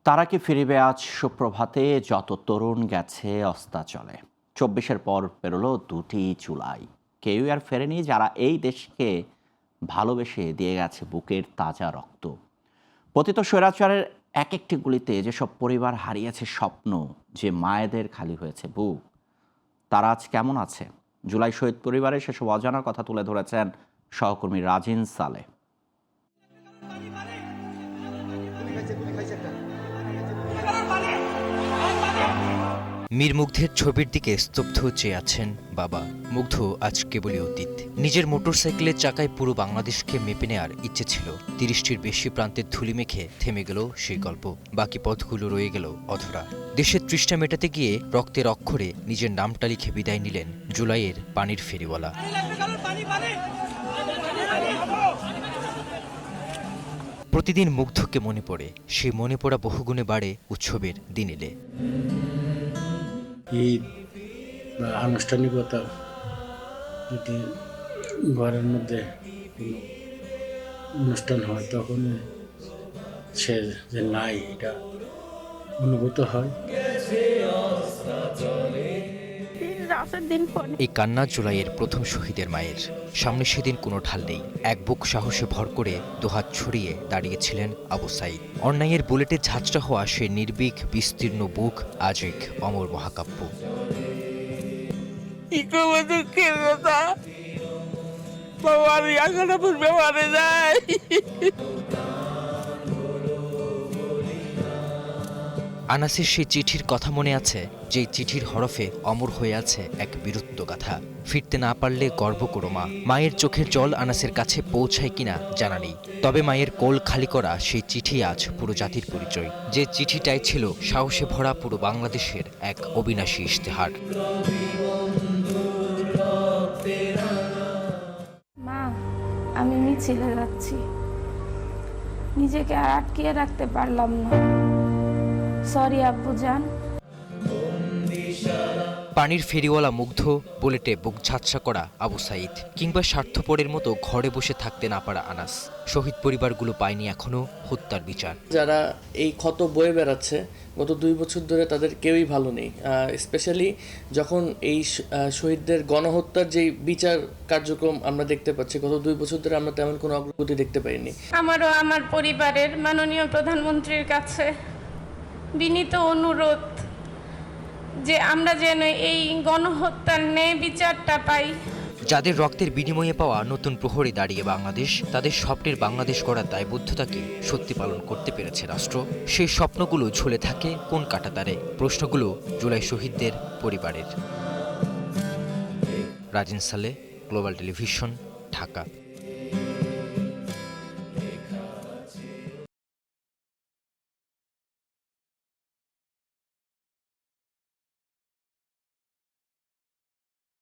তারা কি ফিরিবে আজ সুপ্রভাতে, যত তরুণ গেছে অস্তাচলে। ২৪-এর পর পেরোলো ২টি জুলাই। কেউই আর ফেরেনি যারা এই দেশকে ভালোবেসে দিয়ে গেছে বুকের তাজা রক্ত। পতিত স্বৈরাচারের এক একটি গুলিতে যেসব পরিবার হারিয়েছে স্বপ্ন, যে মায়েদের খালি হয়েছে বুক, তারা আজ কেমন আছে? জুলাই শহীদ পরিবারের সেসব অজানার কথা তুলে ধরেছেন সহকর্মী রাজিন সালেহ। মীর মুগ্ধের ছবির দিকে স্তব্ধ চেয়ে আছেন বাবা। মুগ্ধ আজ কেবলই অতীত। নিজের মোটরসাইকেলের চাকায় পুরো বাংলাদেশকে মেপে নেওয়ার ইচ্ছে ছিল। ৩০টির বেশি প্রান্তের ধুলি মেখে থেমে গেল সেই গল্প। বাকি পথগুলো রয়ে গেল অধরা। দেশের তৃষ্ণা মেটাতে গিয়ে রক্তের অক্ষরে নিজের নামটা লিখে বিদায় নিলেন জুলাইয়ের পানির ফেরিওয়ালা। প্রতিদিন মুগ্ধকে মনে পড়ে, সেই মনে পড়া বহুগুণে বাড়ে উৎসবের দিন এলে। ঈদ বা আনুষ্ঠানিকতা যদি ঘরের মধ্যে কোনো অনুষ্ঠান হয়, তখন সে যে নাই এটা অনুভূত হয়। এই কান্না জুলাইয়ের প্রথম শহীদের মায়ের। সামনে সেদিন কোনো ঢাল নেই। এক বুক সাহসে ভর করে দুহাত ছড়িয়ে দাঁড়িয়েছিলেন আবু সাঈদ। অন্যায়ের বুলেটে ঝাঁচটা হওয়া সে নির্ভীক বিস্তীর্ণ বুক আজ এক অমর মহাকাব্য। আনাসের সেই চিঠির কথা মনে আছে, যে চিঠির হরফে অমর হয়ে আছে এক বীরত্ব গাথা। ফিরতে না পারলে গর্ব করো মা। মায়ের চোখের জল আনাসের কাছে পৌঁছায় কিনা জানা নেই, তবে মায়ের কোল খালি করা সেই চিঠি আজ পুরো জাতির পরিচয়। যে চিঠিটাই ছিল সাহসে ভরা পুরো বাংলাদেশের এক অবিনাশী ইশতেহার। মা, আমি মিছিলে যাচ্ছি, নিজেকে আর আটকিয়ে রাখতে পারলাম না, সরি আব্বুজান। পানির ফেরিওয়ালা মুগ্ধ, বুলেটে বুক ঝাঁচা করা আবু সাঈদ, কিংবা স্বার্থপরের মতো ঘরে বসে থাকতে না পারা আনাস। শহীদ পরিবারগুলো পায়নি এখনো হত্যার বিচার। যারা এই ক্ষত বয়ে বেড়াচ্ছে গত 2 বছর ধরে, তাদের কেউই ভালো নেই। স্পেশালি যখন এই শহীদদের গণহত্যার যে বিচার কার্যক্রম আমরা দেখতে পাচ্ছি, গত 2 বছর ধরে আমরা তেমন কোনো অগ্রগতি দেখতে পাইনি। আমারও আমার পরিবারের মাননীয় প্রধানমন্ত্রীর কাছে বিনীত অনুরোধ যে আমরা যেন এই গণহত্যার ন্যায় বিচারটা পাই। যাদের রক্তের বিনিময়ে পাওয়া নতুন প্রহরে দাঁড়িয়ে বাংলাদেশ তাদের স্বপ্নের বাংলাদেশ গড়ার দায়বদ্ধতাকে সত্যি পালন করতে পেরেছে রাষ্ট্র। সেই স্বপ্নগুলো ঝুলে থাকে কোন কাঁটাতারে? প্রশ্নগুলো জুলাই শহীদদের পরিবারের। Rajin Saleh, global television, Dhaka.